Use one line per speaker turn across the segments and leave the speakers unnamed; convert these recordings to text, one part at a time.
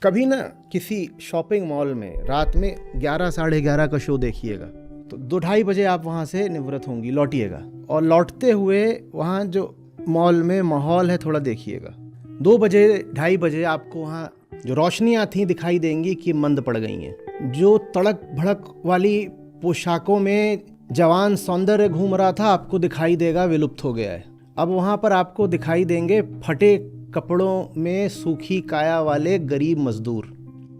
कभी ना किसी शॉपिंग मॉल में रात में 11 साढ़े 11 का शो देखिएगा तो 2-2:30 बजे आप वहाँ से निवृत्त होंगी, लौटिएगा, और लौटते हुए वहाँ जो मॉल में माहौल है थोड़ा देखिएगा। 2 बजे 2:30 बजे आपको वहाँ जो रोशनियाँ थी दिखाई देंगी कि मंद पड़ गई हैं। जो तड़क भड़क वाली पोशाकों में जवान सौंदर्य घूम रहा था आपको दिखाई देगा विलुप्त हो गया है। अब वहाँ पर आपको दिखाई देंगे फटे कपड़ों में सूखी काया वाले गरीब मजदूर।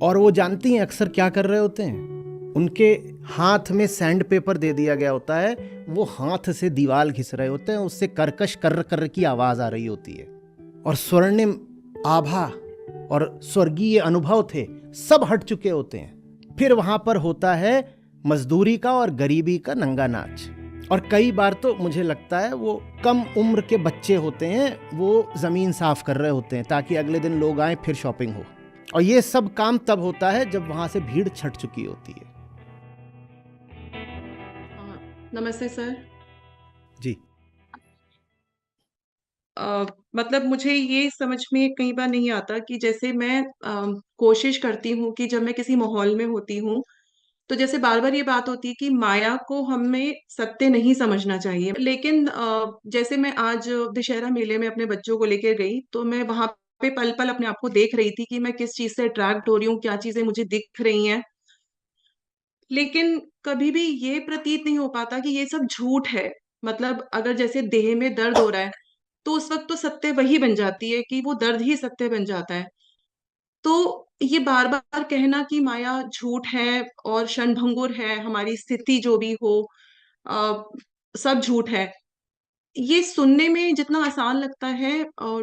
और वो जानती हैं अक्सर क्या कर रहे होते हैं, उनके हाथ में सैंड पेपर दे दिया गया होता है, वो हाथ से दीवार घिस रहे होते हैं, उससे कर्कश कर्र कर्र की आवाज़ आ रही होती है, और स्वर्णिम आभा और स्वर्गीय अनुभव थे सब हट चुके होते हैं। फिर वहाँ पर होता है मजदूरी का और गरीबी का नंगा नाच। और कई बार तो मुझे लगता है वो कम उम्र के बच्चे होते हैं, वो ज़मीन साफ कर रहे होते हैं ताकि अगले दिन लोग आए फिर शॉपिंग हो। और ये सब काम तब होता है जब वहाँ से भीड़ छट चुकी होती है।
नमस्ते सर।
जी।
मतलब मुझे ये समझ में कई बार नहीं आता कि जैसे मैं कोशिश करती हूँ कि जब मैं किसी माहौल में होती हूँ, तो जैसे बार-बार ये बात होती है कि माया को हमें सत्य नहीं समझना चाहिए। लेकिन जैसे मैं आज दशहरा मेले में अपने बच्चों को लेके गई, तो मैं वहाँ पे पल-पल अपने आप को देख रही थी कि मैं किस चीज़ से अट्रैक्ट हो रही हूँ, क्या चीज़ें मुझे दिख रही हैं। लेकिन कभी भी ये प्रतीत नहीं हो पाता कि ये सब झूठ है। मतलब अगर जैसे देह में दर्द हो रहा है, तो उस वक़्त तो सत्य वही बन जाती है कि वो दर्द ही सत्य बन जाता है। तो ये बार-बार कहना कि माया झूठ है और क्षणभंगुर है, हमारी स्थिति जो भी हो अ, सब झूठ है। ये सुनने में जितना आसान लगता है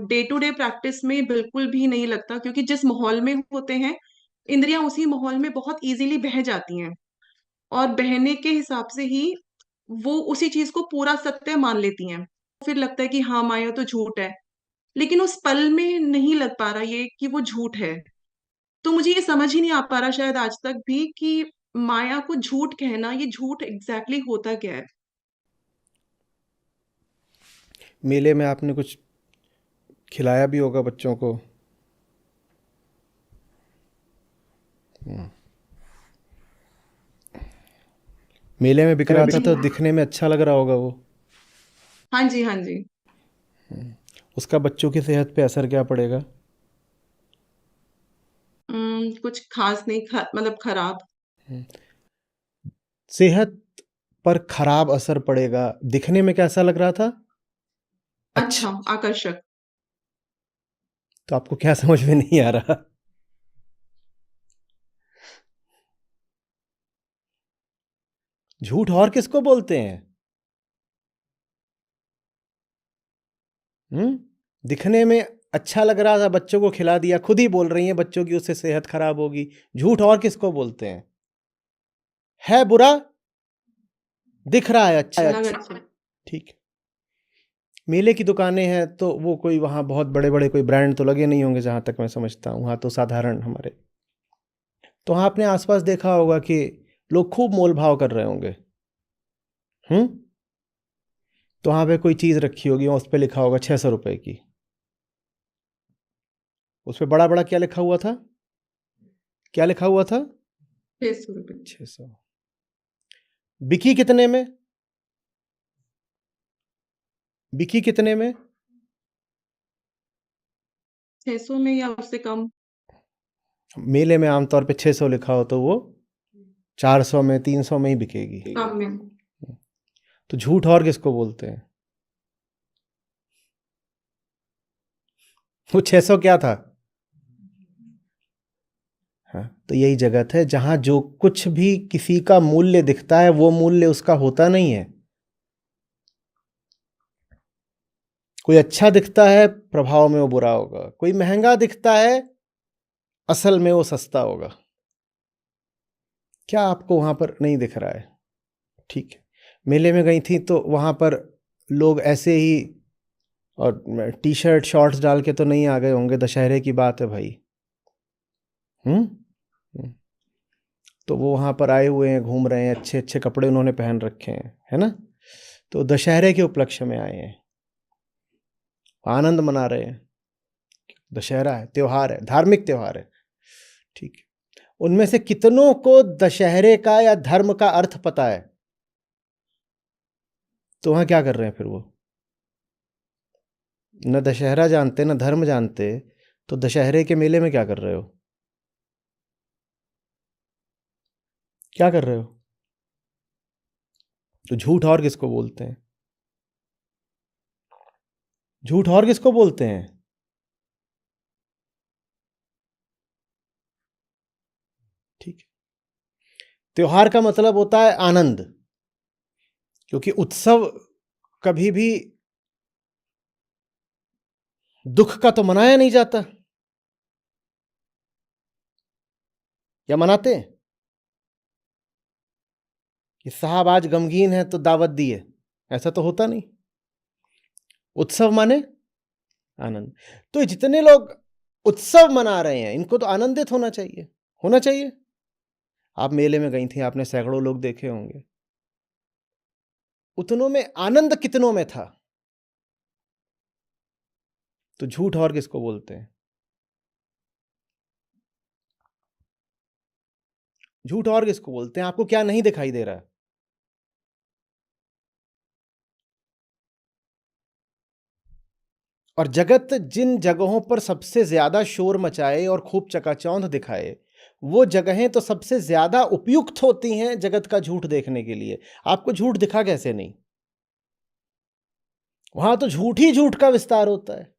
डे टू डे प्रैक्टिस में बिल्कुल भी नहीं लगता, क्योंकि जिस माहौल में होते हैं, इंद्रियाँ उसी माहौल में बहुत ईज़िली बह जाती हैं। और बहने के हिसाब से ही वो उसी चीज़ को पूरा सत्य मान लेती हैं। फिर लगता है कि हाँ, माया तो झूठ है, लेकिन उस पल में नहीं लग पा रहा ये कि वो झूठ है। तो मुझे ये समझ ही नहीं आ पा रहा शायद आज तक भी कि माया को झूठ कहना, ये झूठ एग्ज़ैक्टली होता क्या है?
मेले में आपने कुछ खिलाया भी होगा बच्चों को। मेले में बिक रहा था
जी।
तो दिखने में अच्छा लग रहा होगा वो।
हाँ जी, हाँ जी।
उसका बच्चों की सेहत पे असर क्या पड़ेगा?
कुछ ख़ास नहीं मतलब खराब।
सेहत पर खराब असर पड़ेगा। दिखने में कैसा लग रहा था? अच्छा।
अच्छा, आकर्षक।
तो आपको क्या समझ में नहीं आ रहा? झूठ और किसको बोलते हैं? दिखने में अच्छा लग रहा था, बच्चों को खिला दिया, खुद ही बोल रही हैं बच्चों की उससे सेहत खराब होगी। झूठ और किसको बोलते हैं? है बुरा, दिख रहा है अच्छा।
लग अच्छा।
ठीक है। मेले की दुकानें हैं तो वो कोई वहाँ बहुत बड़े-बड़े कोई ब्रांड तो लगे नहीं होंगे जहाँ तक मैं समझता हूँ। वहाँ तो साधारण हमारे। तो वहाँ आपने आस-पास देखा होगा कि लोग खूब मोल-भाव कर रहे होंगे। हुँ? तो वहाँ पे कोई चीज़ रखी होगी और उस पे लिखा होगा 600 रुपए की। उस पे बड़ा-बड़ा क्या लिखा हुआ था? क्या लिखा हुआ था?
₹600।
600। बिकी कितने में? बिकी कितने में?
600 में या उससे कम।
मेले में आमतौर पे 600 लिखा हो तो वो 400 में 300 में ही बिकेगी।
कम में।
तो झूठ और किसको बोलते हैं? वो 600 क्या था? हाँ, तो यही जगत है जहाँ जो कुछ भी किसी का मूल्य दिखता है वो मूल्य उसका होता नहीं है। कोई अच्छा दिखता है, प्रभाव में वो बुरा होगा। कोई महंगा दिखता है, असल में वो सस्ता होगा। क्या आपको वहाँ पर नहीं दिख रहा है? ठीक है। मेले में गई थी तो वहाँ पर लोग ऐसे ही और टी-शर्ट, शॉर्ट्स डाल के तो नहीं आ गए होंगे, दशहरे की बात है भाई। हुँ? हुँ। तो वो वहाँ पर आए हुए हैं, घूम रहे हैं, अच्छे-अच्छे कपड़े उन्होंने पहन रखे हैं, है ना? तो दशहरे के उपलक्ष्य में आए हैं, आनंद मना रहे हैं। दशहरा है, त्योहार है, धार्मिक त्योहार है। ठीक है, उनमें से कितनों को दशहरे का या धर्म का अर्थ पता है? तो वहां क्या कर रहे हैं फिर वो? न दशहरा जानते न धर्म जानते, तो दशहरे के मेले में क्या कर रहे हो? क्या कर रहे हो? तो झूठ और किसको बोलते हैं? झूठ और किसको बोलते हैं? ठीक है, त्योहार का मतलब होता है आनंद, क्योंकि उत्सव कभी भी दुख का तो मनाया नहीं जाता, या मनाते हैं कि साहब आज गमगीन है तो दावत दी है? ऐसा तो होता नहीं। उत्सव माने आनंद। तो ये जितने लोग उत्सव मना रहे हैं, इनको तो आनंदित होना चाहिए, होना चाहिए। आप मेले में गई थी, आपने सैकड़ों लोग देखे होंगे, उतनों में आनंद कितनों में था? तो झूठ और किसको बोलते हैं? झूठ और किसको बोलते हैं? आपको क्या नहीं दिखाई दे रहा है? और जगत जिन जगहों पर सबसे ज्यादा शोर मचाए और खूब चकाचौंध दिखाए, वो जगहें तो सबसे ज्यादा उपयुक्त होती हैं जगत का झूठ देखने के लिए। आपको झूठ दिखा कैसे नहीं? वहां तो झूठ ही झूठ का विस्तार होता है।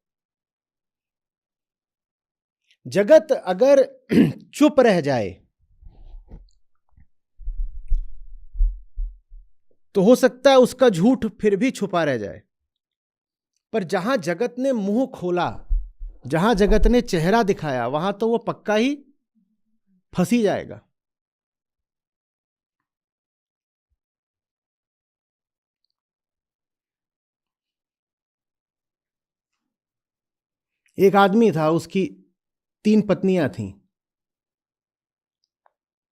जगत अगर चुप रह जाए तो हो सकता है उसका झूठ फिर भी छुपा रह जाए, पर जहां जगत ने मुंह खोला, जहां जगत ने चेहरा दिखाया, वहां तो वो पक्का ही फंसी जाएगा। एक आदमी था, उसकी 3 पत्नियां थीं।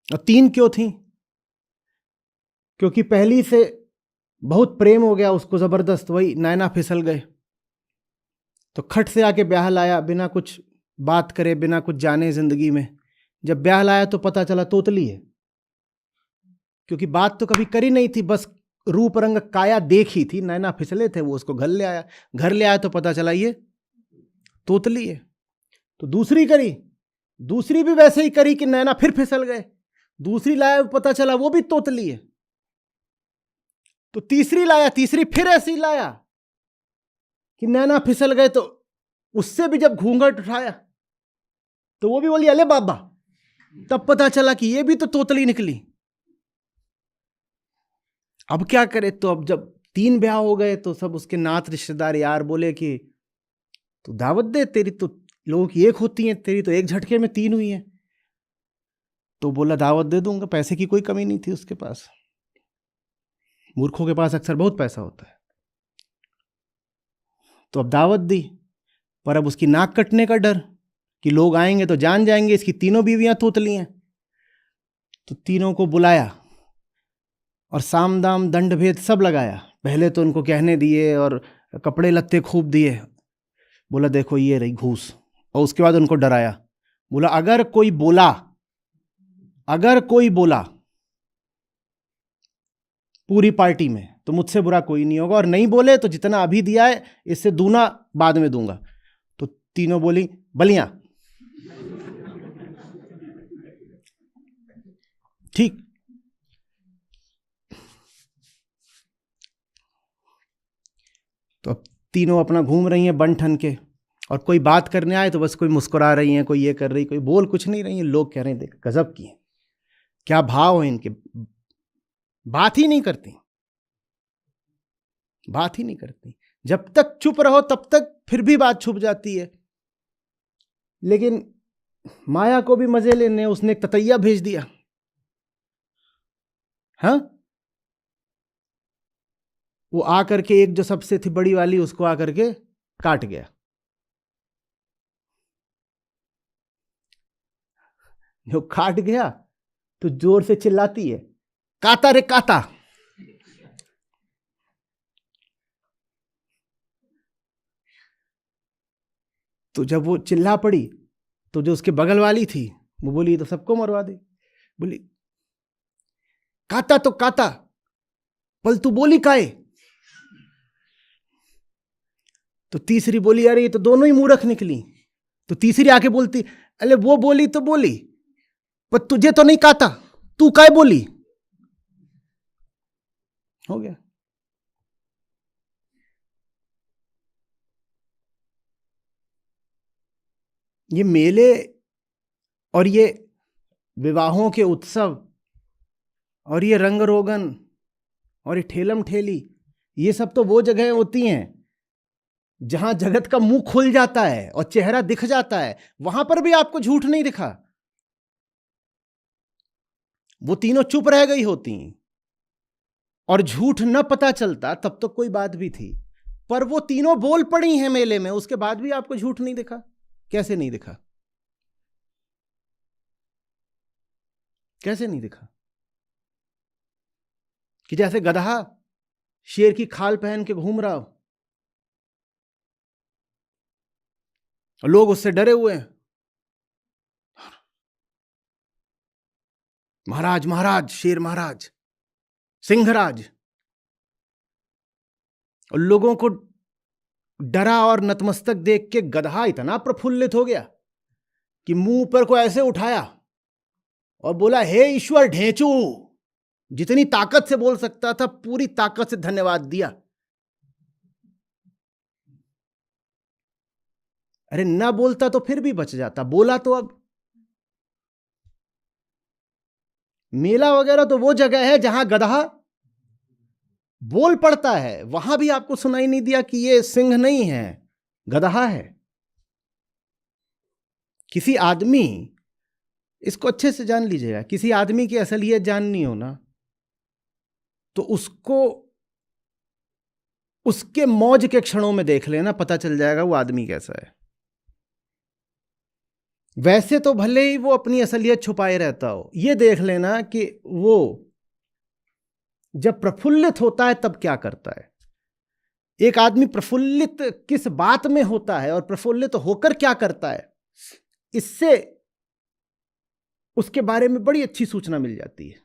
और 3 क्यों थीं? क्योंकि पहली से बहुत प्रेम हो गया उसको, जबरदस्त, वही नैना फिसल गए, तो खट से आके ब्याह लाया, बिना कुछ बात करे, बिना कुछ जाने जिंदगी में। जब ब्याह लाया तो पता चला तोतली है, क्योंकि बात तो कभी करी नहीं थी, बस रूप रंग काया देखी थी, नैना फिसले थे, वो उसको घर ले आया। घर ले आया तो पता चला ये तोतली है। तो दूसरी करी, दूसरी भी वैसे ही करी कि नैना फिर फिसल गए। दूसरी लाया, पता चला वो भी तोतली है। तो तीसरी लाया, तीसरी फिर ऐसी लाया कि नैना फिसल गए, तो उससे भी जब घूंघट उठाया तो वो भी बोली अले बाबा। तब पता चला कि ये भी तो तोतली निकली। अब क्या करे? तो अब जब 3 ब्याह हो गए तो सब उसके नात रिश्तेदार यार बोले कि तू दावत दे, तेरी तो लोगों की एक होती है, तेरी तो एक झटके में 3 हुई है। तो बोला दावत दे दूंगा, पैसे की कोई कमी नहीं थी उसके पास। मूर्खों के पास अक्सर बहुत पैसा होता है। तो अब दावत दी, पर अब उसकी नाक कटने का डर कि लोग आएंगे तो जान जाएंगे इसकी तीनों बीवियां तोतली हैं। तो तीनों को बुलाया और साम दाम दंड भेद सब लगाया। पहले तो उनको कहने दिए और कपड़े लत्ते खूब दिए, बोला देखो ये रही घूस। और उसके बाद उनको डराया, बोला अगर कोई बोला, अगर कोई बोला पूरी पार्टी में तो मुझसे बुरा कोई नहीं होगा, और नहीं बोले तो जितना अभी दिया है इससे दूना बाद में दूंगा। तो तीनों बोली बलियां। ठीक। तो अब तीनों अपना घूम रही हैं बन ठन के, और कोई बात करने आए तो बस कोई मुस्कुरा रही हैं, कोई ये कर रही, कोई बोल कुछ नहीं रही है। लोग कह रहे हैं देख गजब की हैं, क्या भाव है इनके, बात ही नहीं करती, बात ही नहीं करती। जब तक चुप रहो तब तक फिर भी बात छुप जाती है। लेकिन माया को भी मजे लेने उसने एक ततैया भेज दिया। हाँ, वो आकर के एक जो सबसे थी बड़ी वाली, उसको आकर के काट गया। जो काट गया तो जोर से चिल्लाती है काता रे काता। तो जब वो चिल्ला पड़ी तो जो उसके बगल वाली थी वो बोली, ये तो सबको मरवा दे। बोली, काता तो काता, पल तू बोली काहे? तो तीसरी बोली, अरे ये तो दोनों ही मूर्ख निकली। तो तीसरी आके बोलती, अरे वो बोली तो बोली, पर तुझे तो नहीं काता, तू काहे बोली? हो गया। ये मेले और ये विवाहों के उत्सव और ये रंग रोगन और ये ठेलम ठेली, ये सब तो वो जगह होती हैं जहां जगत का मुंह खुल जाता है और चेहरा दिख जाता है। वहां पर भी आपको झूठ नहीं दिखा, वो तीनों चुप रह गई होती और झूठ न पता चलता तब तो कोई बात भी थी, पर वो तीनों बोल पड़ी हैं मेले में, उसके बाद भी आपको झूठ नहीं दिखा। कैसे नहीं दिखा? कैसे नहीं दिखा? कि जैसे गधा शेर की खाल पहन के घूम रहा हो और लोग उससे डरे हुए हैं, महाराज महाराज, शेर महाराज, सिंहराज। और लोगों को डरा और नतमस्तक देख के गधा इतना प्रफुल्लित हो गया कि मुंह पर को ऐसे उठाया और बोला, हे ईश्वर ढेंचू। जितनी ताकत से बोल सकता था पूरी ताकत से धन्यवाद दिया। अरे ना बोलता तो फिर भी बच जाता, बोला तो अब। मेला वगैरह तो वो जगह है जहां गधा बोल पड़ता है, वहां भी आपको सुनाई नहीं दिया कि ये सिंह नहीं है, गधा है। किसी आदमी, इसको अच्छे से जान लीजिएगा, किसी आदमी की असलियत जाननी हो ना तो उसको उसके मौज के क्षणों में देख लेना, पता चल जाएगा वो आदमी कैसा है। वैसे तो भले ही वो अपनी असलियत छुपाए रहता हो, ये देख लेना कि वो जब प्रफुल्लित होता है तब क्या करता है। एक आदमी प्रफुल्लित किस बात में होता है और प्रफुल्लित होकर क्या करता है, इससे उसके बारे में बड़ी अच्छी सूचना मिल जाती है।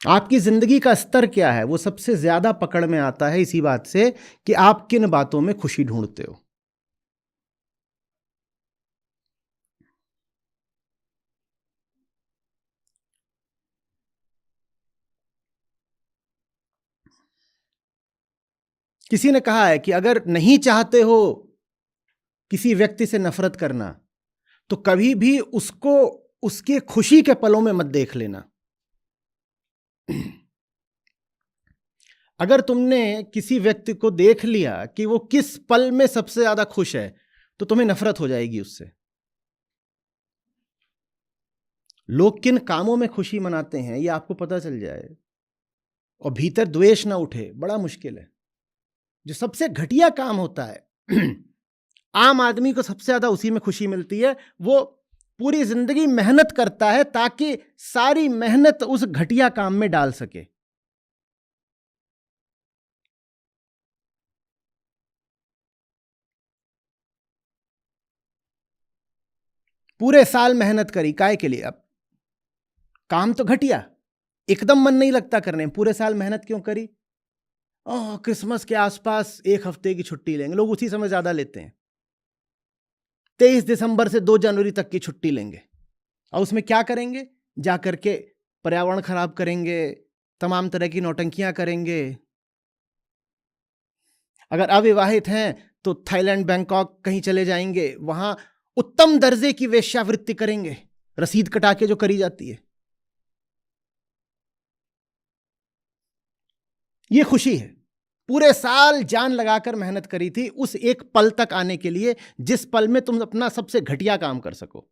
आपकी जिंदगी का स्तर क्या है वो सबसे ज्यादा पकड़ में आता है इसी बात से कि आप किन बातों में खुशी ढूंढते हो। किसी ने कहा है कि अगर नहीं चाहते हो किसी व्यक्ति से नफरत करना तो कभी भी उसको उसके खुशी के पलों में मत देख लेना। अगर तुमने किसी व्यक्ति को देख लिया कि वो किस पल में सबसे ज्यादा खुश है तो तुम्हें नफरत हो जाएगी उससे। लोग किन कामों में खुशी मनाते हैं ये आपको पता चल जाए और भीतर द्वेष ना उठे, बड़ा मुश्किल है। जो सबसे घटिया काम होता है आम आदमी को सबसे ज्यादा उसी में खुशी मिलती है। वो पूरी जिंदगी मेहनत करता है ताकि सारी मेहनत उस घटिया काम में डाल सके। पूरे साल मेहनत करी काय के लिए? अब काम तो घटिया, एकदम मन नहीं लगता करने में, पूरे साल मेहनत क्यों करी? क्रिसमस के आसपास एक हफ्ते की छुट्टी लेंगे, लोग उसी समय ज्यादा लेते हैं। 23 दिसंबर से 2 जनवरी तक की छुट्टी लेंगे और उसमें क्या करेंगे? जा करके पर्यावरण खराब करेंगे, तमाम तरह की नौटंकियां करेंगे। अगर अविवाहित हैं तो थाईलैंड, बैंकॉक कहीं चले जाएंगे, वहां उत्तम दर्जे की वेश्यावृत्ति करेंगे, रसीद कटा के जो करी जाती है। ये खुशी है। पूरे साल जान लगाकर मेहनत करी थी उस एक पल तक आने के लिए जिस पल में तुम अपना सबसे घटिया काम कर सको।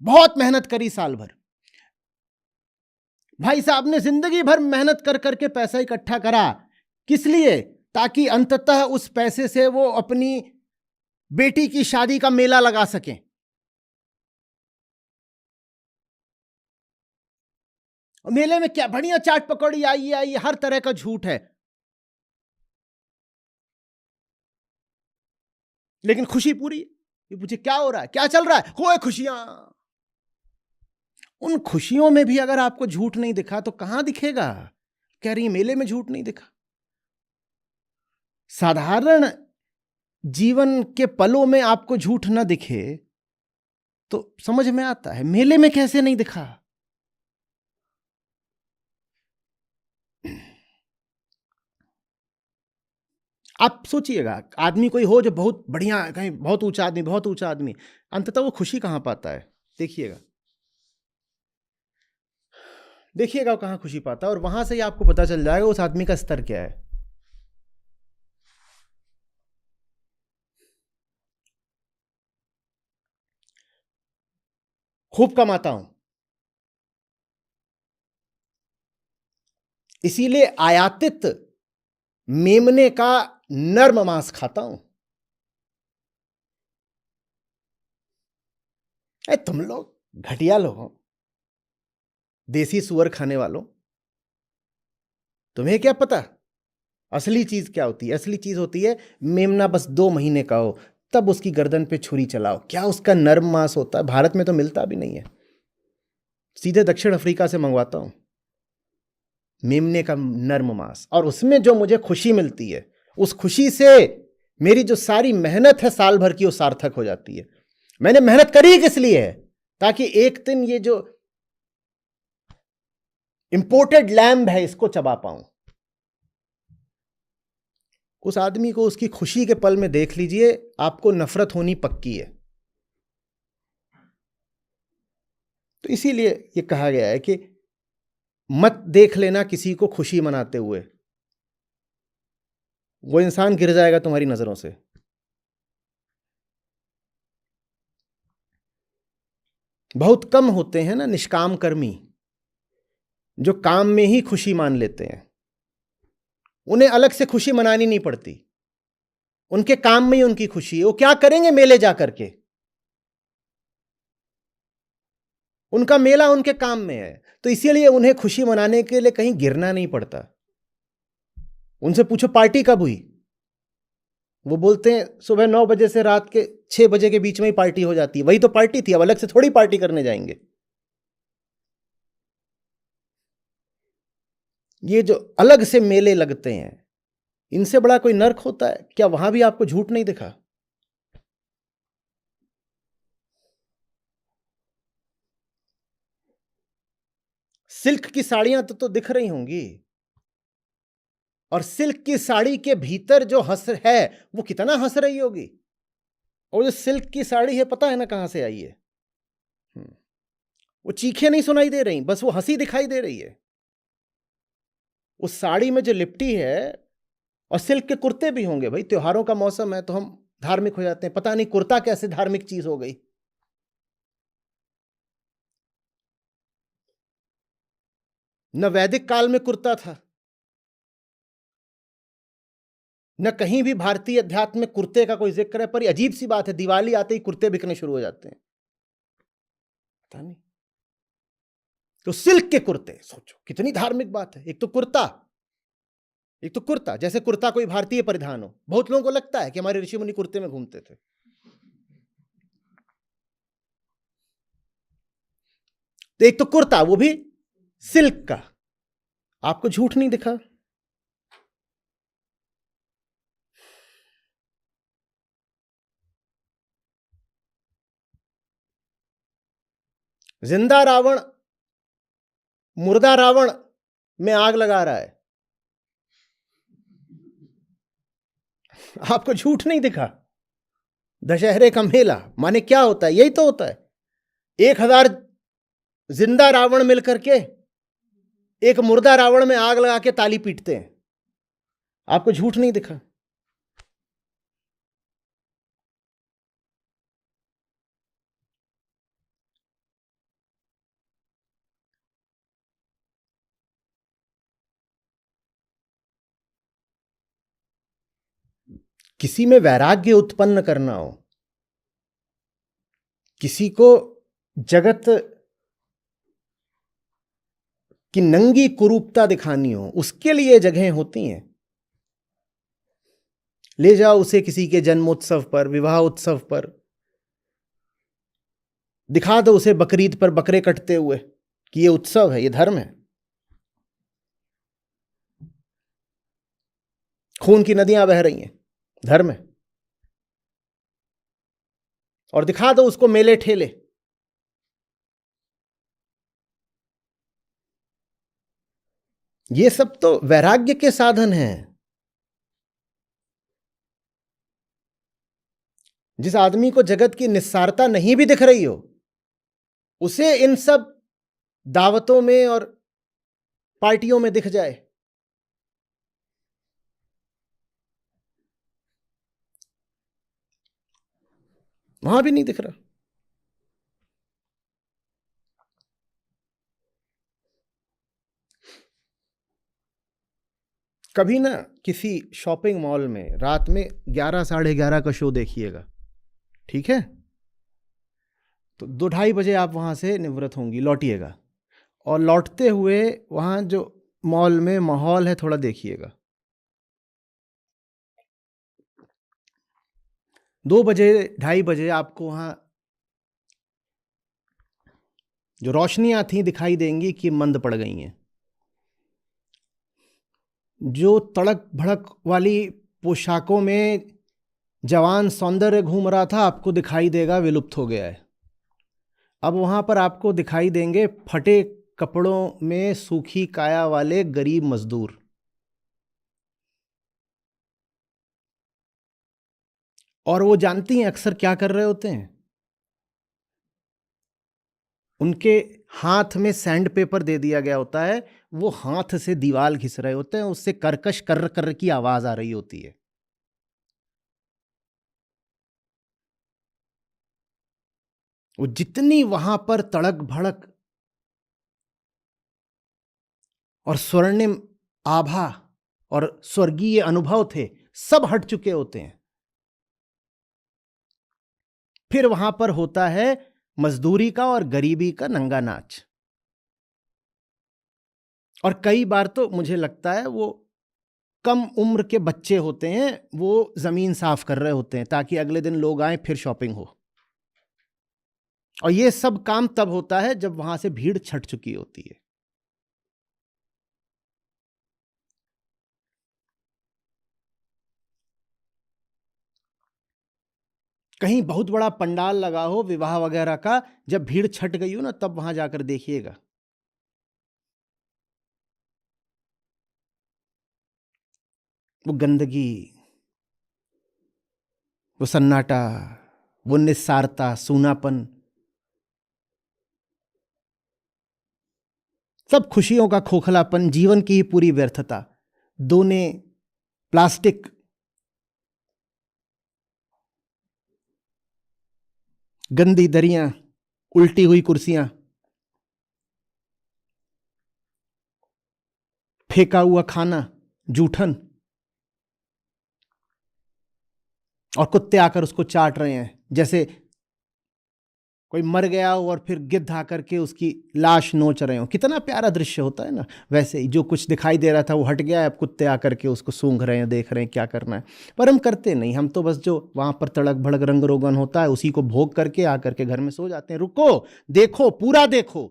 बहुत मेहनत करी साल भर, भाई साहब ने जिंदगी भर मेहनत कर करके पैसा इकट्ठा करा, किस लिए? ताकि अंततः उस पैसे से वो अपनी बेटी की शादी का मेला लगा सकें। मेले में क्या बढ़िया चाट पकौड़ी आई, हर तरह का झूठ है। लेकिन खुशी पूरी है। ये पूछे क्या हो रहा है, क्या चल रहा है, होए खुशियां। उन खुशियों में भी अगर आपको झूठ नहीं दिखा तो कहां दिखेगा? कह रही मेले में झूठ नहीं दिखा। साधारण जीवन के पलों में आपको झूठ ना दिखे तो समझ में आता है, मेले में कैसे नहीं दिखा? आप सोचिएगा, आदमी कोई हो जो बहुत बढ़िया है, कहीं बहुत ऊंचा आदमी, बहुत ऊंचा आदमी, अंततः वो खुशी कहां पाता है? देखिएगा, देखिएगा वो कहां खुशी पाता है, और वहां से ही आपको पता चल जाएगा उस आदमी का स्तर क्या है। खूब कमाता हूं, इसीलिए आयातित मेमने का नर्म मांस खाता हूं। तुम लोग घटिया लोग हो, देसी सुअर खाने वालों, तुम्हें क्या पता असली चीज क्या होती है? असली चीज होती है मेमना बस 2 महीने का हो, तब उसकी गर्दन पे छुरी चलाओ, क्या उसका नर्म मांस होता है। भारत में तो मिलता भी नहीं है, सीधे दक्षिण अफ्रीका से मंगवाता हूं मेमने का नर्म मांस, और उसमें जो मुझे खुशी मिलती है, उस खुशी से मेरी जो सारी मेहनत है साल भर की वो सार्थक हो जाती है। मैंने मेहनत करी किस लिए है? ताकि एक दिन ये जो इंपोर्टेड लैम्ब है इसको चबा पाऊं। उस आदमी को उसकी खुशी के पल में देख लीजिए, आपको नफरत होनी पक्की है। तो इसीलिए ये कहा गया है कि मत देख लेना किसी को खुशी मनाते हुए, वो इंसान गिर जाएगा तुम्हारी नजरों से। बहुत कम होते हैं ना निष्काम कर्मी, जो काम में ही खुशी मान लेते हैं। उन्हें अलग से खुशी मनानी नहीं पड़ती, उनके काम में ही उनकी खुशी है। वो क्या करेंगे मेले जा करके? उनका मेला उनके काम में है, तो इसीलिए उन्हें खुशी मनाने के लिए कहीं गिरना नहीं पड़ता। उनसे पूछो पार्टी कब हुई, वो बोलते हैं सुबह 9 बजे से रात के 6 बजे के बीच में ही पार्टी हो जाती है। वही तो पार्टी थी, अब अलग से थोड़ी पार्टी करने जाएंगे। ये जो अलग से मेले लगते हैं, इनसे बड़ा कोई नर्क होता है क्या? वहां भी आपको झूठ नहीं दिखा? सिल्क की साड़ियां तो दिख रही होंगी, और सिल्क की साड़ी के भीतर जो हंस है वो कितना हंस रही होगी। और जो सिल्क की साड़ी है पता है ना कहां से आई है? वो चीखें नहीं सुनाई दे रही, बस वो हंसी दिखाई दे रही है। उस साड़ी में जो लिपटी है, और सिल्क के कुर्ते भी होंगे भाई, त्योहारों का मौसम है तो हम धार्मिक हो जाते हैं, पता नहीं कुर्ता कैसे धार्मिक चीज हो गई। न वैदिक काल में कुर्ता था, न कहीं भी भारतीय अध्यात्म में कुर्ते का कोई जिक्र है। पर अजीब सी बात है, दिवाली आते ही कुर्ते बिकने शुरू हो जाते हैं, पता नहीं। तो सिल्क के कुर्ते, सोचो कितनी धार्मिक बात है। एक तो कुर्ता, एक तो कुर्ता, जैसे कुर्ता कोई भारतीय परिधान हो। बहुत लोगों को लगता है कि हमारे ऋषि मुनि कुर्ते में घूमते थे। तो एक तो कुर्ता, वो भी सिल्क का, आपको झूठ नहीं दिखा। जिंदा रावण मुर्दा रावण में आग लगा रहा है, आपको झूठ नहीं दिखा। दशहरे का मेला माने क्या होता है? यही तो होता है, 1000 जिंदा रावण मिलकर के एक मुर्दा रावण में आग लगा के ताली पीटते हैं। आपको झूठ नहीं दिखा। किसी में वैराग्य उत्पन्न करना हो, किसी को जगत की नंगी कुरूपता दिखानी हो, उसके लिए जगहें होती हैं। ले जाओ उसे किसी के जन्मोत्सव पर, विवाह उत्सव पर, दिखा दो उसे बकरीद पर बकरे कटते हुए कि ये उत्सव है, ये धर्म है। खून की नदियां बह रही हैं, धर्म है। और दिखा दो उसको मेले ठेले। ये सब तो वैराग्य के साधन हैं। जिस आदमी को जगत की निस्सारता नहीं भी दिख रही हो, उसे इन सब दावतों में और पार्टियों में दिख जाए, वहां भी नहीं दिख रहा। कभी ना किसी शॉपिंग मॉल में रात में 11 साढ़े 11 का शो देखिएगा, ठीक है? तो 2-2:30 बजे आप वहां से निवृत्त होंगी, लौटिएगा। और लौटते हुए वहां जो मॉल में माहौल है थोड़ा देखिएगा। 2 बजे 2:30 बजे आपको वहां जो रोशनियां थी दिखाई देंगी कि मंद पड़ गई हैं। जो तड़क भड़क वाली पोशाकों में जवान सौंदर्य घूम रहा था, आपको दिखाई देगा विलुप्त हो गया है। अब वहां पर आपको दिखाई देंगे फटे कपड़ों में सूखी काया वाले गरीब मजदूर। और वो जानती हैं अक्सर क्या कर रहे होते हैं? उनके हाथ में सैंड पेपर दे दिया गया होता है, वो हाथ से दीवार घिस रहे होते हैं, उससे कर्कश कर्र कर्र की आवाज आ रही होती है। वो जितनी वहां पर तड़क भड़क और स्वर्णिम आभा और स्वर्गीय अनुभव थे, सब हट चुके होते हैं। फिर वहां पर होता है मजदूरी का और गरीबी का नंगा नाच। और कई बार तो मुझे लगता है वो कम उम्र के बच्चे होते हैं, वो जमीन साफ कर रहे होते हैं ताकि अगले दिन लोग आए फिर शॉपिंग हो। और ये सब काम तब होता है जब वहां से भीड़ छट चुकी होती है। कहीं बहुत बड़ा पंडाल लगा हो विवाह वगैरह का, जब भीड़ छट गई हो ना, तब वहां जाकर देखिएगा। वो गंदगी, वो सन्नाटा, वो निस्सारता, सूनापन, सब खुशियों का खोखलापन, जीवन की ही पूरी व्यर्थता। दोने, प्लास्टिक, गंदी दरियां, उल्टी हुई कुर्सियां, फेंका हुआ खाना, जूठन, और कुत्ते आकर उसको चाट रहे हैं जैसे कोई मर गया हो और फिर गिद्ध आकर के उसकी लाश नोच रहे हो। कितना प्यारा दृश्य होता है ना। वैसे ही जो कुछ दिखाई दे रहा था वो हट गया है, अब कुत्ते आकर के उसको सूंघ रहे हैं, देख रहे हैं क्या करना है। पर हम करते नहीं, हम तो बस जो वहां पर तड़क भड़क रंग रोगन होता है उसी को भोग करके आकर के घर में सो जाते हैं। रुको, देखो, पूरा देखो।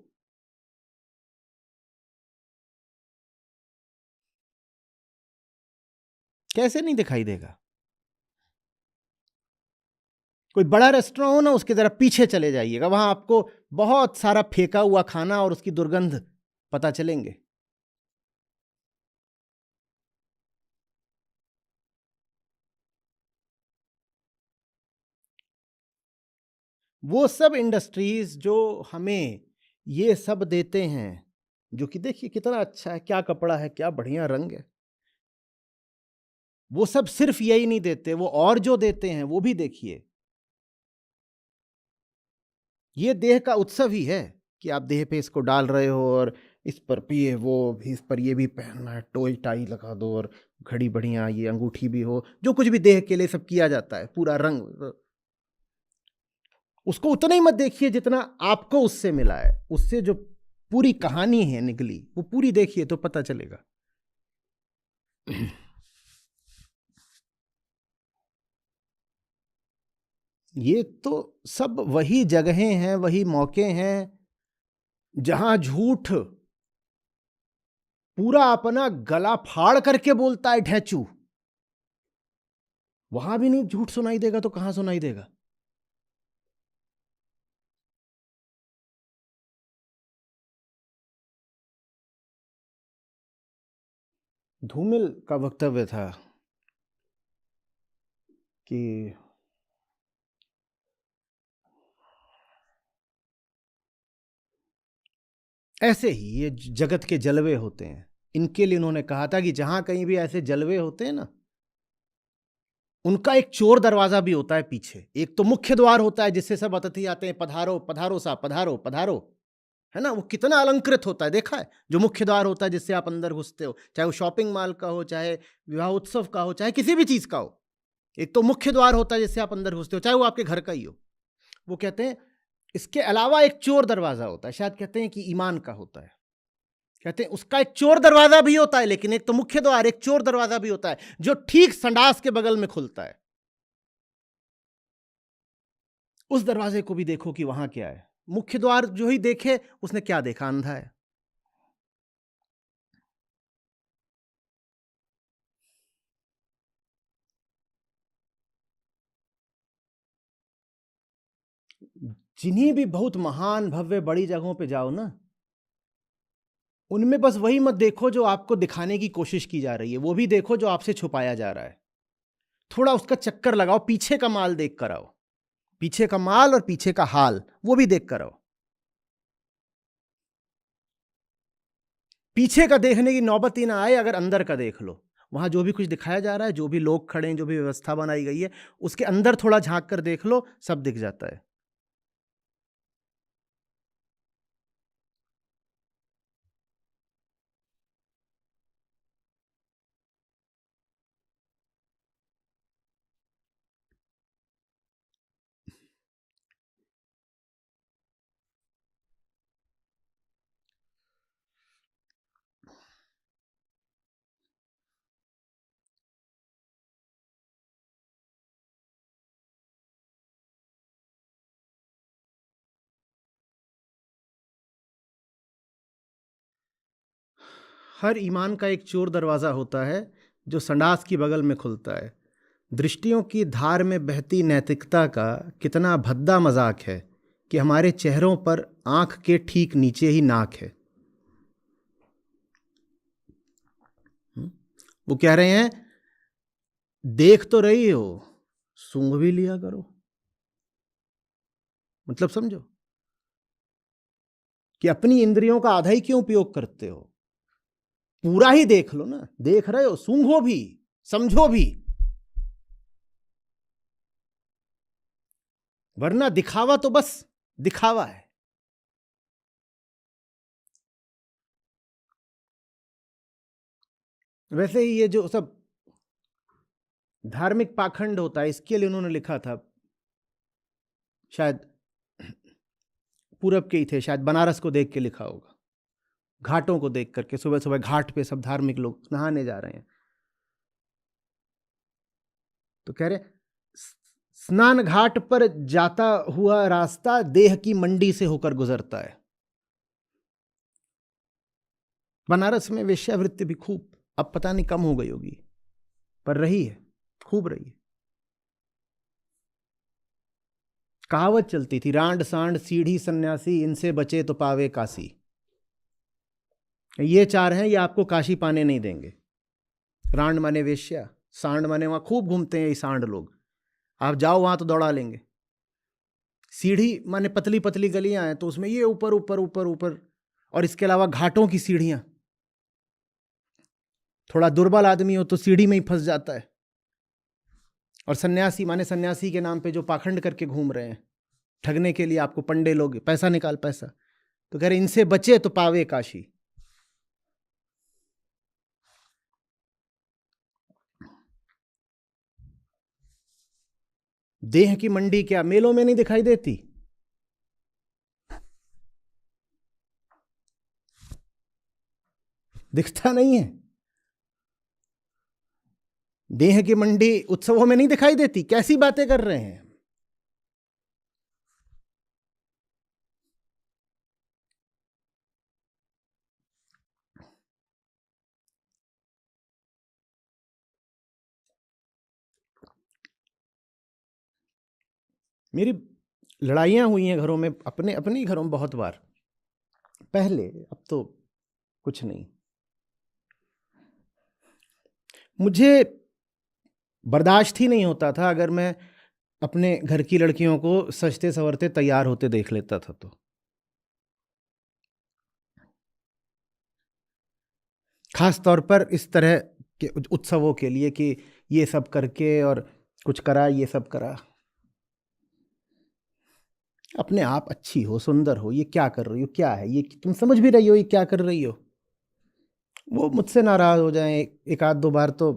कैसे नहीं दिखाई देगा? कोई बड़ा रेस्टोरेंट हो ना, उसके जरा पीछे चले जाइएगा, वहां आपको बहुत सारा फेंका हुआ खाना और उसकी दुर्गंध पता चलेंगे। वो सब इंडस्ट्रीज जो हमें ये सब देते हैं, जो कि देखिए कितना अच्छा है, क्या कपड़ा है, क्या बढ़िया रंग है, वो सब सिर्फ यही नहीं देते, वो और जो देते हैं वो भी देखिए। ये देह का उत्सव ही है कि आप देह पे इसको डाल रहे हो और इस पर भी ये, वो भी, इस पर ये भी पहनना है, टोई टाई लगा दो और घड़ी बढ़िया, ये अंगूठी भी हो, जो कुछ भी देह के लिए सब किया जाता है, पूरा रंग। उसको उतना ही मत देखिए जितना आपको उससे मिला है। उससे जो पूरी कहानी है निकली, वो पूरी देखिए तो पता चलेगा। ये तो सब वही जगहें हैं, वही मौके हैं जहां झूठ पूरा अपना गला फाड़ करके बोलता है ढैचू। वहां भी नहीं झूठ सुनाई देगा तो कहां सुनाई देगा? धूमिल का वक्तव्य था कि ऐसे ही ये जगत के जलवे होते हैं। इनके लिए उन्होंने कहा था कि जहां कहीं भी ऐसे जलवे होते हैं ना, उनका एक चोर दरवाजा भी होता है पीछे। एक तो मुख्य द्वार होता है जिससे सब अतिथि आते हैं, पधारो पधारो साहब, पधारो पधारो, है ना? वो कितना अलंकृत होता है, देखा है? जो मुख्य द्वार होता है जिससे आप अंदर घुसते हो, चाहे वो शॉपिंग मॉल का हो, चाहे विवाह उत्सव का हो, चाहे किसी भी चीज का हो। एक तो मुख्य द्वार होता है जिससे आप अंदर घुसते हो, चाहे वो आपके घर का ही हो। वो कहते हैं इसके अलावा एक चोर दरवाजा होता है, शायद कहते हैं कि ईमान का होता है। कहते हैं उसका एक चोर दरवाजा भी होता है, लेकिन एक तो मुख्य द्वार, एक चोर दरवाजा भी होता है जो ठीक संडास के बगल में खुलता है। उस दरवाजे को भी देखो कि वहां क्या है। मुख्य द्वार जो ही देखे उसने क्या देखा? अंधा है। जिन्हीं भी बहुत महान भव्य बड़ी जगहों पे जाओ ना, उनमें बस वही मत देखो जो आपको दिखाने की कोशिश की जा रही है, वो भी देखो जो आपसे छुपाया जा रहा है। थोड़ा उसका चक्कर लगाओ, पीछे का माल देख कर आओ, पीछे का माल और पीछे का हाल वो भी देख कर आओ। पीछे का देखने की नौबत ही ना आए अगर अंदर का देख लो। वहां जो भी कुछ दिखाया जा रहा है, जो भी लोग खड़े हैं, जो भी व्यवस्था बनाई गई है, उसके अंदर थोड़ा झांक कर देख लो, सब दिख जाता है। हर ईमान का एक चोर दरवाजा होता है जो संडास की बगल में खुलता है। दृष्टियों की धार में बहती नैतिकता का कितना भद्दा मजाक है कि हमारे चेहरों पर आंख के ठीक नीचे ही नाक है। वो कह रहे हैं देख तो रही हो, सूंघ भी लिया करो। मतलब समझो कि अपनी इंद्रियों का आधा ही क्यों उपयोग करते हो? पूरा ही देख लो ना। देख रहे हो, सूंघो भी, समझो भी, वरना दिखावा तो बस दिखावा है। वैसे ही ये जो सब धार्मिक पाखंड होता है, इसके लिए उन्होंने लिखा था, शायद पूरब के ही थे, शायद बनारस को देख के लिखा होगा। घाटों को देख करके, सुबह सुबह घाट पे सब धार्मिक लोग नहाने जा रहे हैं, तो कह रहे स्नान घाट पर जाता हुआ रास्ता देह की मंडी से होकर गुजरता है। बनारस में वेश्यावृत्ति भी खूब, अब पता नहीं कम हो गई होगी, पर रही है, खूब रही है। कहावत चलती थी, रांड सांड सीढ़ी सन्यासी, इनसे बचे तो पावे काशी। ये चार हैं, ये आपको काशी पाने नहीं देंगे। रांड माने वेश्या, सांड माने वहां खूब घूमते हैं ये सांड लोग, आप जाओ वहां तो दौड़ा लेंगे। सीढ़ी माने पतली पतली गलियां हैं, तो उसमें ये ऊपर ऊपर ऊपर ऊपर, और इसके अलावा घाटों की सीढ़ियां। थोड़ा दुर्बल आदमी हो तो सीढ़ी में ही फंस जाता है। और सन्यासी माने सन्यासी के नाम पे जो पाखंड करके घूम रहे हैं, ठगने के लिए आपको पंडे लोग, पैसा निकाल पैसा, तो कह रहे इनसे बचे तो पावे काशी। देह की मंडी क्या मेलों में नहीं दिखाई देती? दिखता नहीं है? देह की मंडी उत्सवों में नहीं दिखाई देती? कैसी बातें कर रहे हैं। मेरी लड़ाइयाँ हुई हैं घरों में, अपने अपने ही घरों में बहुत बार पहले, अब तो कुछ नहीं। मुझे बर्दाश्त ही नहीं होता था अगर मैं अपने घर की लड़कियों को सजते संवरते तैयार होते देख लेता था तो। खास तौर पर इस तरह के उत्सवों के लिए कि ये सब करके और कुछ करा, ये सब करा। अपने आप अच्छी हो, सुंदर हो, ये क्या कर रही हो, क्या है ये, तुम समझ भी रही हो ये क्या कर रही हो। वो मुझसे नाराज हो जाए एक आध दो बार तो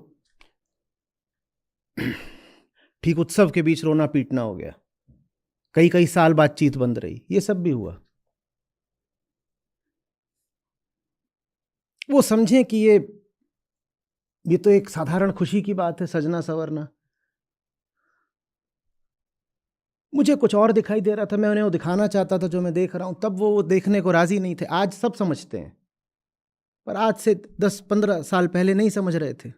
ठीक उत्सव के बीच रोना पीटना हो गया, कई कई साल बातचीत बंद रही, ये सब भी हुआ। वो समझें कि ये तो एक साधारण खुशी की बात है, सजना संवरना। मुझे कुछ और दिखाई दे रहा था, मैं उन्हें वो दिखाना चाहता था जो मैं देख रहा हूं, तब वो देखने को राजी नहीं थे। आज सब समझते हैं, पर आज से 10-15 साल पहले नहीं समझ रहे थे।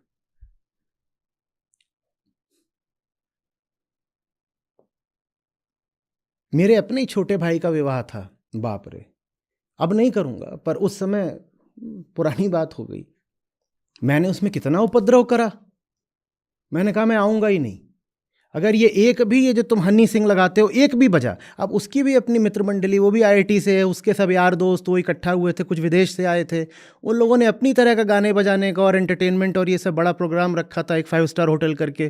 मेरे अपने ही छोटे भाई का विवाह था, बाप रे, अब नहीं करूंगा, पर उस समय पुरानी बात हो गई। मैंने उसमें कितना उपद्रव करा। मैंने कहा मैं आऊंगा ही नहीं अगर ये एक भी, ये जो तुम हनी सिंह लगाते हो, एक भी बजा। अब उसकी भी अपनी मित्र मंडली, वो भी आईआईटी से है, उसके सब यार दोस्त वो इकट्ठा हुए थे, कुछ विदेश से आए थे। उन लोगों ने अपनी तरह का गाने बजाने का और एंटरटेनमेंट और ये सब बड़ा प्रोग्राम रखा था, एक 5 स्टार होटल करके।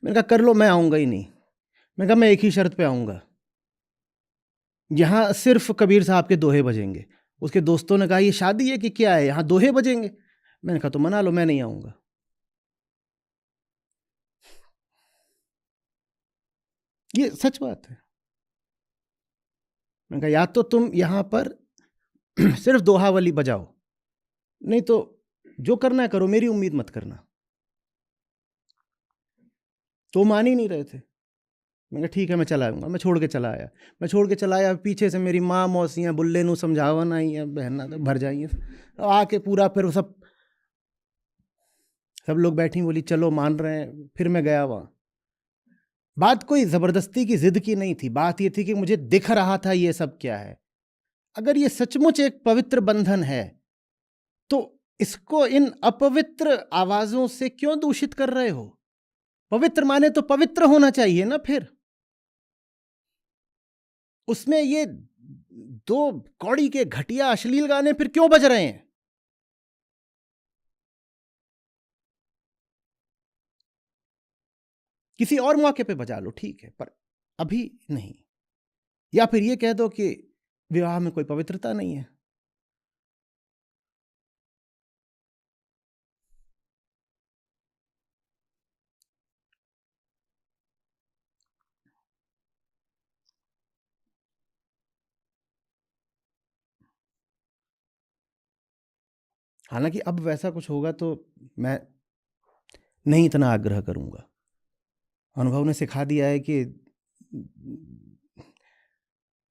मैंने कहा कर लो, मैं आऊँगा ही नहीं। मैंने कहा मैं एक ही शर्त पे आऊँगा, यहाँ सिर्फ कबीर साहब के दोहे बजेंगे। उसके दोस्तों ने कहा ये शादी है कि क्या है, यहाँ दोहे बजेंगे। मैंने कहा तो मना लो, मैं नहीं आऊँगा। ये सच बात है। मैंने कहा या तो तुम यहाँ पर सिर्फ दोहावली बजाओ, नहीं तो जो करना है करो, मेरी उम्मीद मत करना। तो मान ही नहीं रहे थे। मैंने कहा ठीक है मैं चला आऊँगा। मैं छोड़ के चला आया। मैं छोड़ के चला आया, पीछे से मेरी माँ मौसियाँ बुल्ले नू समझावन आई हैं, बहना तो भर जाइए आके पूरा। फिर सब लोग बैठी, बोली चलो मान रहे हैं। फिर मैं गया वहाँ। बात कोई ज़बरदस्ती की जिद की नहीं थी, बात ये थी कि मुझे दिख रहा था ये सब क्या है। अगर ये सचमुच एक पवित्र बंधन है तो इसको इन अपवित्र आवाजों से क्यों दूषित कर रहे हो। पवित्र माने तो पवित्र होना चाहिए ना। फिर उसमें ये दो कौड़ी के घटिया अश्लील गाने फिर क्यों बज रहे हैं। किसी और मौके पे बजा लो ठीक है, पर अभी नहीं। या फिर ये कह दो कि विवाह में कोई पवित्रता नहीं है। हालांकि अब वैसा कुछ होगा तो मैं नहीं इतना आग्रह करूंगा। अनुभव ने सिखा दिया है कि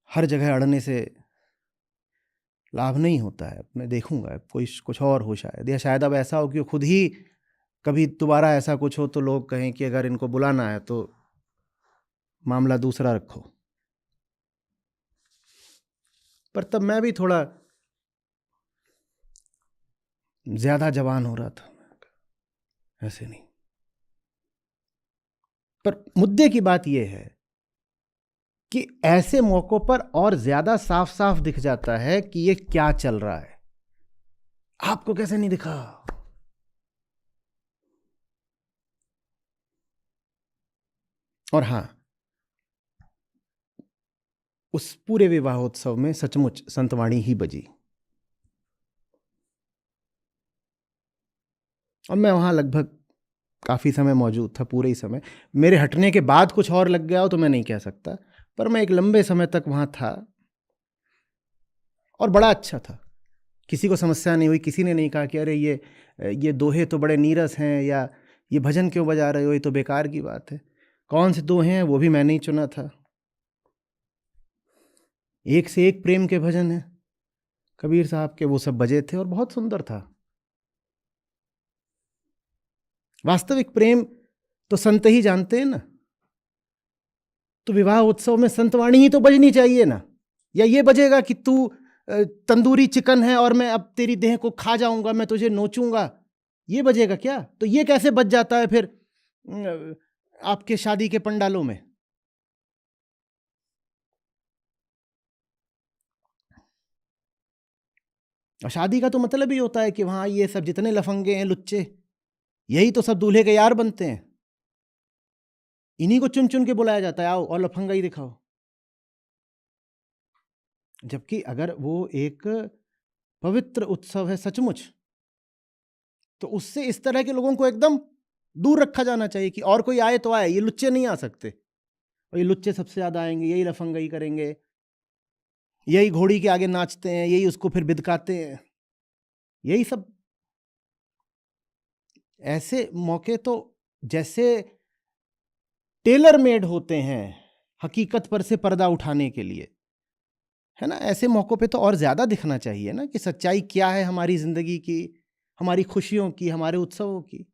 हर जगह अड़ने से लाभ नहीं होता है। मैं देखूंगा कोई कुछ और हो शायद, या शायद अब ऐसा हो कि खुद ही कभी दोबारा ऐसा कुछ हो तो लोग कहें कि अगर इनको बुलाना है तो मामला दूसरा रखो। पर तब मैं भी थोड़ा ज्यादा जवान हो रहा था, ऐसे नहीं। पर मुद्दे की बात यह है कि ऐसे मौकों पर और ज्यादा साफ साफ दिख जाता है कि ये क्या चल रहा है। आपको कैसे नहीं दिखा। और हां, उस पूरे विवाहोत्सव में सचमुच संतवाणी ही बजी और मैं वहां लगभग काफी समय मौजूद था, पूरे ही समय। मेरे हटने के बाद कुछ और लग गया हो तो मैं नहीं कह सकता, पर मैं एक लंबे समय तक वहां था और बड़ा अच्छा था। किसी को समस्या नहीं हुई, किसी ने नहीं कहा कि अरे ये दोहे तो बड़े नीरस हैं, या ये भजन क्यों बजा रहे हो, ये तो बेकार की बात है। कौन से दोहे हैं वो भी मैंने ही चुना था। एक से एक प्रेम के भजन हैं कबीर साहब के, वो सब बजे थे और बहुत सुंदर था। वास्तविक प्रेम तो संत ही जानते हैं ना। तो विवाह उत्सव में संतवाणी ही तो बजनी चाहिए ना, या ये बजेगा कि तू तंदूरी चिकन है और मैं अब तेरी देह को खा जाऊंगा, मैं तुझे नोचूंगा, ये बजेगा क्या? तो ये कैसे बज जाता है फिर आपके शादी के पंडालों में? और शादी का तो मतलब ही होता है कि वहां ये सब जितने लफंगे हैं, लुच्चे, यही तो सब दूल्हे के यार बनते हैं, इन्हीं को चुन चुन के बुलाया जाता है, आओ और लफंगा ही दिखाओ। जबकि अगर वो एक पवित्र उत्सव है सचमुच, तो उससे इस तरह के लोगों को एकदम दूर रखा जाना चाहिए कि और कोई आए तो आए, ये लुच्चे नहीं आ सकते, और ये लुच्चे सबसे ज्यादा आएंगे, यही लफंगाई करेंगे, यही घोड़ी के आगे नाचते हैं, यही उसको फिर बिदकाते हैं, यही सब। ऐसे मौके तो जैसे टेलर मेड होते हैं हकीकत पर से पर्दा उठाने के लिए, है ना, ऐसे मौकों पे तो और ज्यादा दिखना चाहिए ना कि सच्चाई क्या है हमारी जिंदगी की, हमारी खुशियों की, हमारे उत्सवों की।